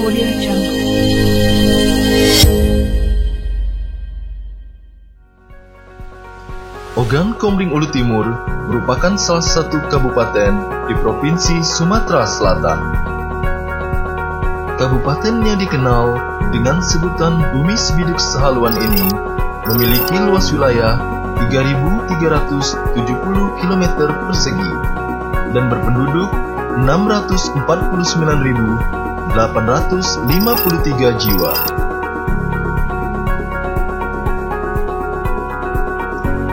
Audio Jungle. Ogan Komering Ulu Timur merupakan salah satu kabupaten di Provinsi Sumatera Selatan. Kabupaten yang dikenal dengan sebutan Bumi Sebiduk Sehaluan ini memiliki luas wilayah 3.370 km persegi dan berpenduduk 649.853 jiwa.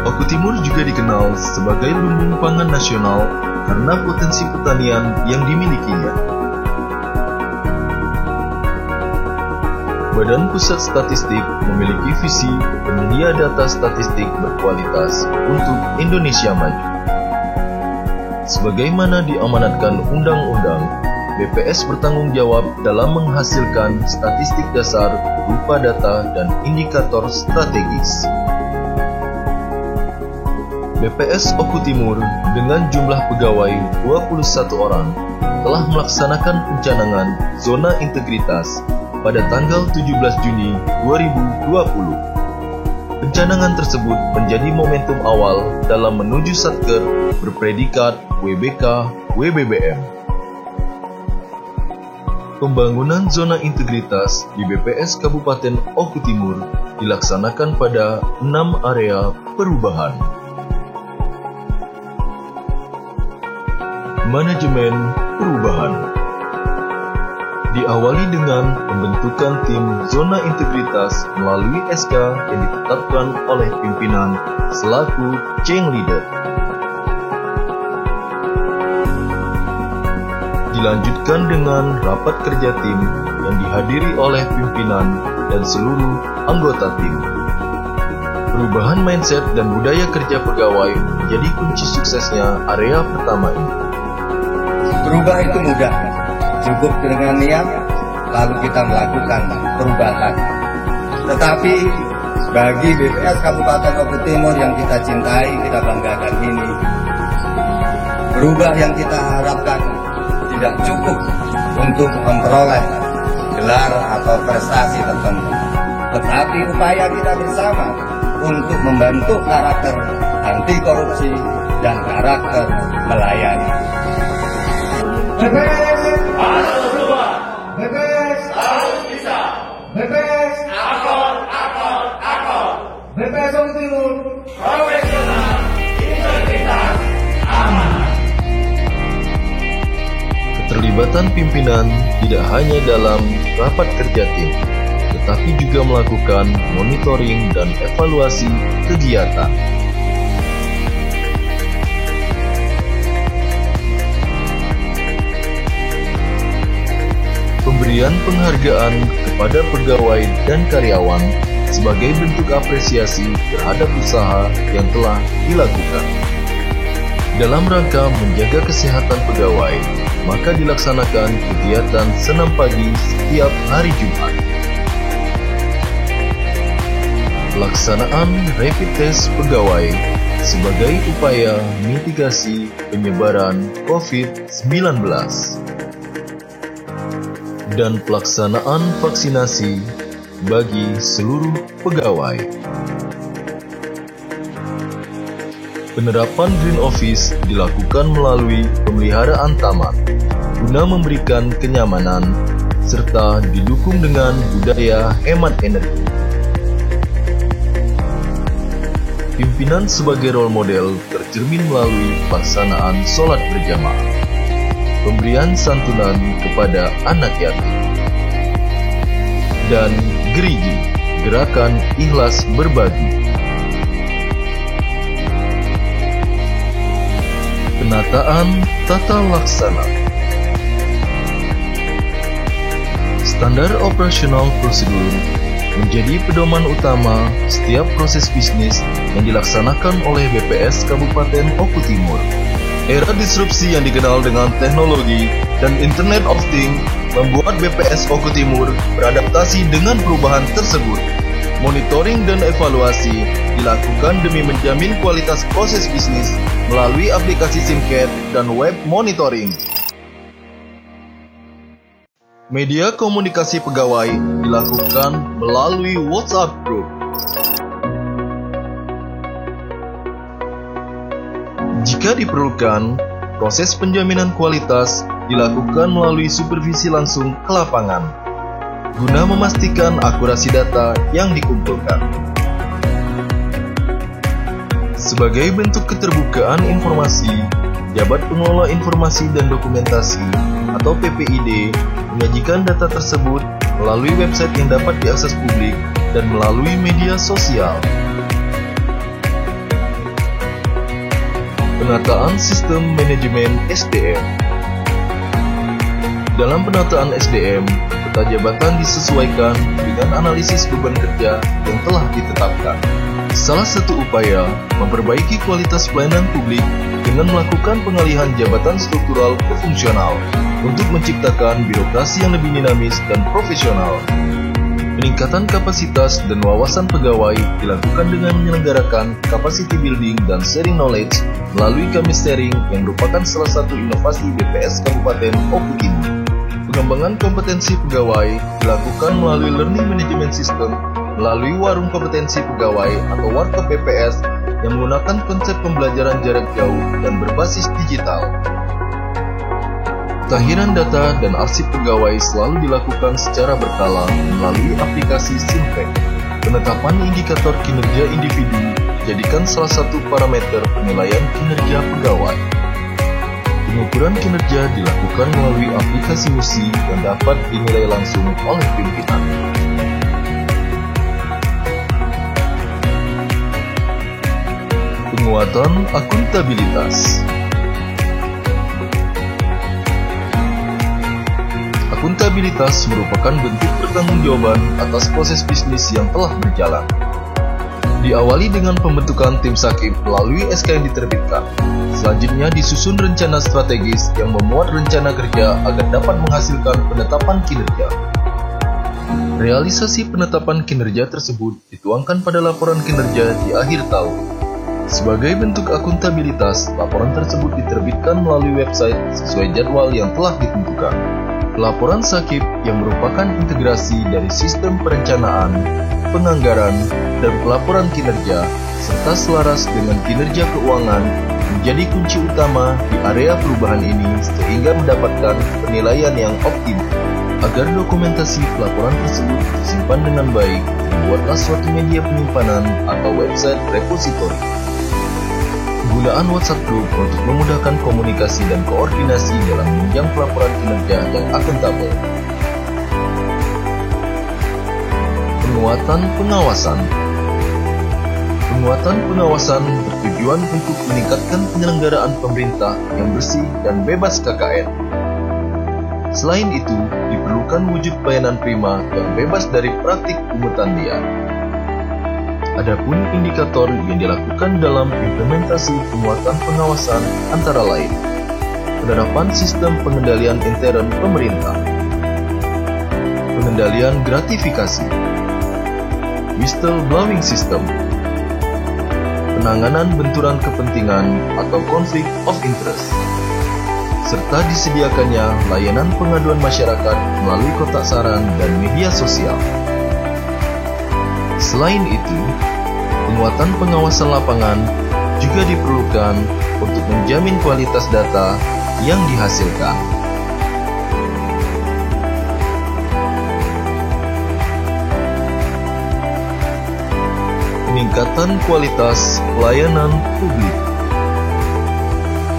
Oku Timur juga dikenal sebagai lumbung pangan nasional karena potensi pertanian yang dimilikinya. Badan Pusat Statistik memiliki visi penyedia data statistik berkualitas untuk Indonesia Maju. Sebagaimana diamanatkan Undang-Undang, BPS bertanggung jawab dalam menghasilkan statistik dasar berupa data dan indikator strategis. BPS Oku Timur dengan jumlah pegawai 21 orang telah melaksanakan pencanangan zona integritas pada tanggal 17 Juni 2020. Pencanangan tersebut menjadi momentum awal dalam menuju Satker berpredikat WBK/WBBM. Pembangunan zona integritas di BPS Kabupaten Oku Timur dilaksanakan pada 6 area perubahan. Manajemen perubahan diawali dengan pembentukan tim zona integritas melalui SK yang ditetapkan oleh pimpinan selaku chain leader. Dilanjutkan dengan rapat kerja tim yang dihadiri oleh pimpinan dan seluruh anggota tim. Perubahan mindset dan budaya kerja pegawai menjadi kunci suksesnya area pertama ini. Berubah itu mudah, cukup dengan niat, lalu kita melakukan perubahan. Tetapi bagi BPS Kabupaten Oku Timur yang kita cintai, kita banggakan ini, berubah yang kita harapkan tidak cukup untuk memperoleh gelar atau prestasi tertentu. Tetapi upaya kita bersama untuk membentuk karakter anti korupsi dan karakter melayani. BPS harus berubah. BPS harus bisa. BPS akor. BPS Oku Timur profesional, integritas, amanah. Keterlibatan pimpinan tidak hanya dalam rapat kerja tim, tetapi juga melakukan monitoring dan evaluasi kegiatan. Pemberian penghargaan kepada pegawai dan karyawan sebagai bentuk apresiasi terhadap usaha yang telah dilakukan. Dalam rangka menjaga kesehatan pegawai, maka dilaksanakan kegiatan senam pagi setiap hari Jumat. Pelaksanaan rapid test pegawai sebagai upaya mitigasi penyebaran COVID-19. Dan pelaksanaan vaksinasi bagi seluruh pegawai. Penerapan Green Office dilakukan melalui pemeliharaan taman guna memberikan kenyamanan serta didukung dengan budaya hemat energi. Pimpinan sebagai role model tercermin melalui pelaksanaan sholat berjamaah. Pemberian santunan kepada anak yatim, dan gerigi, gerakan ikhlas berbagi. Penataan tata laksana. Standar operasional prosedur menjadi pedoman utama setiap proses bisnis yang dilaksanakan oleh BPS Kabupaten Oku Timur. Era disrupsi yang dikenal dengan teknologi dan Internet of Things membuat BPS Oku Timur beradaptasi dengan perubahan tersebut. Monitoring dan evaluasi dilakukan demi menjamin kualitas proses bisnis melalui aplikasi SIMCAT dan web monitoring. Media komunikasi pegawai dilakukan melalui WhatsApp Group. Jika diperlukan, proses penjaminan kualitas dilakukan melalui supervisi langsung ke lapangan, guna memastikan akurasi data yang dikumpulkan. Sebagai bentuk keterbukaan informasi, Jabat Pengelola Informasi dan Dokumentasi atau PPID menyajikan data tersebut melalui website yang dapat diakses publik dan melalui media sosial. Penataan Sistem Manajemen SDM. Dalam penataan SDM, peta jabatan disesuaikan dengan analisis beban kerja yang telah ditetapkan. Salah satu upaya memperbaiki kualitas pelayanan publik dengan melakukan pengalihan jabatan struktural ke fungsional untuk menciptakan birokrasi yang lebih dinamis dan profesional. Peningkatan kapasitas dan wawasan pegawai dilakukan dengan menyelenggarakan capacity building dan sharing knowledge melalui Kamis Sharing yang merupakan salah satu inovasi BPS Kabupaten Oku Timur. Pengembangan kompetensi pegawai dilakukan melalui Learning Management System melalui Warung Kompetensi Pegawai atau Warkop BPS yang menggunakan konsep pembelajaran jarak jauh dan berbasis digital. Takhiran data dan arsip pegawai selalu dilakukan secara berkala melalui aplikasi Sinpek. Penetapan indikator kinerja individu dijadikan salah satu parameter penilaian kinerja pegawai. Pengukuran kinerja dilakukan melalui aplikasi Musi yang dapat dinilai langsung oleh pimpinan. Penguatan akuntabilitas. Akuntabilitas merupakan bentuk pertanggungjawaban atas proses bisnis yang telah berjalan. Diawali dengan pembentukan tim sakip melalui SK yang diterbitkan. Selanjutnya disusun rencana strategis yang memuat rencana kerja agar dapat menghasilkan penetapan kinerja. Realisasi penetapan kinerja tersebut dituangkan pada laporan kinerja di akhir tahun. Sebagai bentuk akuntabilitas, laporan tersebut diterbitkan melalui website sesuai jadwal yang telah ditentukan. Laporan sakip yang merupakan integrasi dari sistem perencanaan, penganggaran, dan pelaporan kinerja, serta selaras dengan kinerja keuangan, menjadi kunci utama di area perubahan ini sehingga mendapatkan penilaian yang optimal. Agar dokumentasi pelaporan tersebut disimpan dengan baik, dibuatlah suatu media penyimpanan atau website repositori. Penggunaan WhatsApp Group untuk memudahkan komunikasi dan koordinasi dalam menunjang pelaporan kinerja yang akuntabel. Penguatan pengawasan. Penguatan pengawasan bertujuan untuk meningkatkan penyelenggaraan pemerintah yang bersih dan bebas KKN. Selain itu, diperlukan wujud pelayanan prima yang bebas dari praktik pungutan liar. Adapun indikator yang dilakukan dalam implementasi penguatan pengawasan antara lain: penerapan sistem pengendalian intern pemerintah, pengendalian gratifikasi, whistleblowing system, penanganan benturan kepentingan atau konflik of interest, serta disediakannya layanan pengaduan masyarakat melalui kotak saran dan media sosial. Selain itu, penguatan pengawasan lapangan juga diperlukan untuk menjamin kualitas data yang dihasilkan. Peningkatan kualitas pelayanan publik.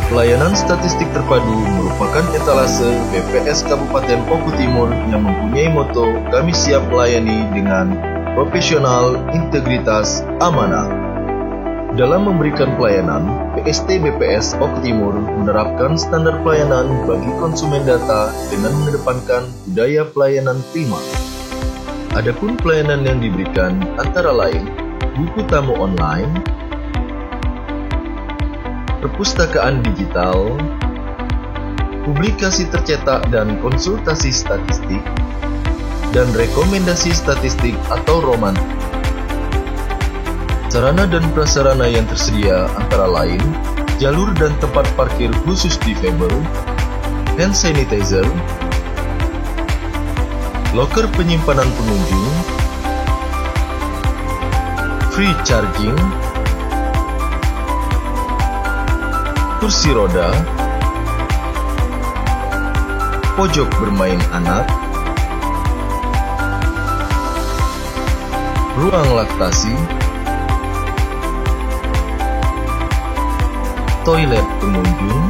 Pelayanan statistik terpadu merupakan etalase BPS Kabupaten Oku Timur yang mempunyai moto "Kami siap melayani dengan profesional, integritas, amanah". Dalam memberikan pelayanan, PST BPS Oku Timur menerapkan standar pelayanan bagi konsumen data dengan mengedepankan budaya pelayanan prima. Adapun pelayanan yang diberikan antara lain buku tamu online, perpustakaan digital, publikasi tercetak dan konsultasi statistik, dan rekomendasi statistik atau roman. Sarana dan prasarana yang tersedia antara lain jalur dan tempat parkir khusus difabel, hand sanitizer, loker penyimpanan pengunjung, free charging, kursi roda, pojok bermain anak, ruang laktasi, toilet pengunjung,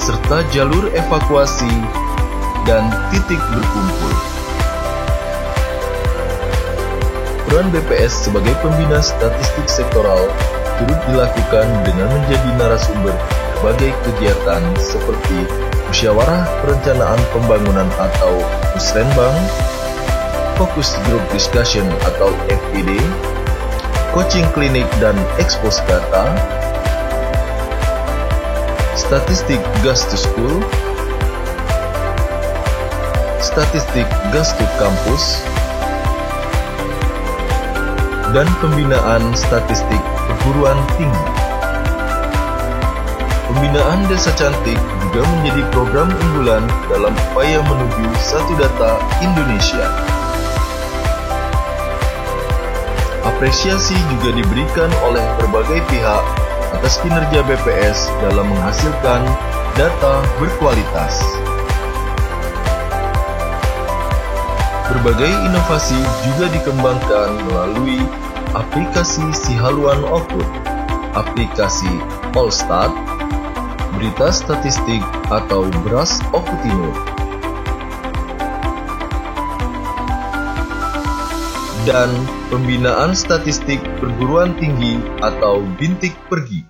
serta jalur evakuasi dan titik berkumpul. Peran BPS sebagai pembina statistik sektoral turut dilakukan dengan menjadi narasumber berbagai kegiatan seperti Musyawarah Perencanaan Pembangunan atau Musrenbang, Focus Group Discussion atau FGD, coaching klinik dan expose data, statistik gas to school, statistik gas to campus, dan pembinaan statistik perguruan tinggi. Pembinaan Desa Cantik juga menjadi program unggulan dalam upaya menuju Satu Data Indonesia. Apresiasi juga diberikan oleh berbagai pihak atas kinerja BPS dalam menghasilkan data berkualitas. Berbagai inovasi juga dikembangkan melalui aplikasi Si Haluan Okut, aplikasi Polstat, berita statistik atau Beras Oku Timur, dan pembinaan statistik perguruan tinggi atau Bintik Pergi.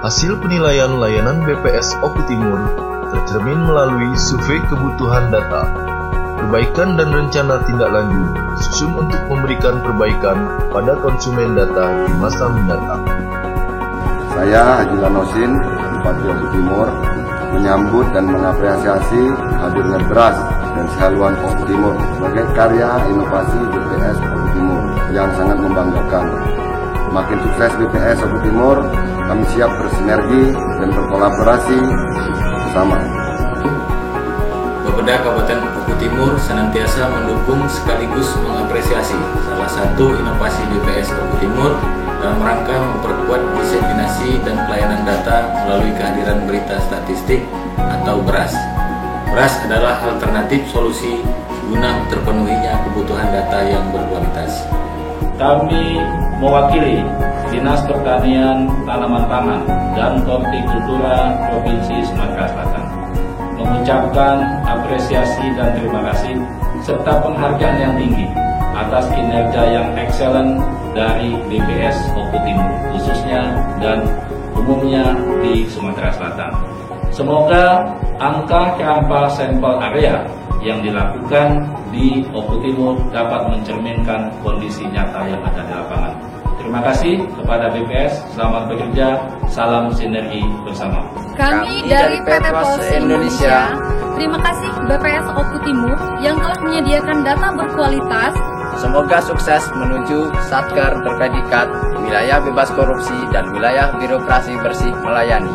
Hasil penilaian layanan BPS Oku Timur tercermin melalui survei kebutuhan data, perbaikan dan rencana tindak lanjut susun untuk memberikan perbaikan pada konsumen data di masa mendatang. Saya Haji Lanosin, Bupati Oku Timur, menyambut dan mengapresiasi hadirnya beras dan Si Haluan Oku Timur sebagai karya inovasi BPS Oku Timur yang sangat membanggakan. Makin sukses BPS Oku Timur, kami siap bersinergi dan berkolaborasi bersama. Bapeda Kabupaten Oku Timur senantiasa mendukung sekaligus mengapresiasi salah satu inovasi BPS Oku Timur dalam rangka memperkuat diseminasi dan pelayanan data melalui kehadiran berita statistik atau beras. Beras adalah alternatif solusi guna terpenuhinya kebutuhan data yang berkualitas. Kami mewakili Dinas Pertanian, Tanaman Pangan, dan Hortikultura Provinsi Sumatera Selatan mengucapkan apresiasi dan terima kasih serta penghargaan yang tinggi atas kinerja yang excellent dari BPS Oku Timur khususnya dan umumnya di Sumatera Selatan. Semoga angka campak sampel area yang dilakukan di Oku Timur dapat mencerminkan kondisi nyata yang ada di lapangan. Terima kasih kepada BPS, selamat bekerja, salam sinergi bersama. Kami dari PT Pos Indonesia, terima kasih BPS Oku Timur yang telah menyediakan data berkualitas. Semoga sukses menuju Satker berpredikat wilayah bebas korupsi dan wilayah birokrasi bersih melayani.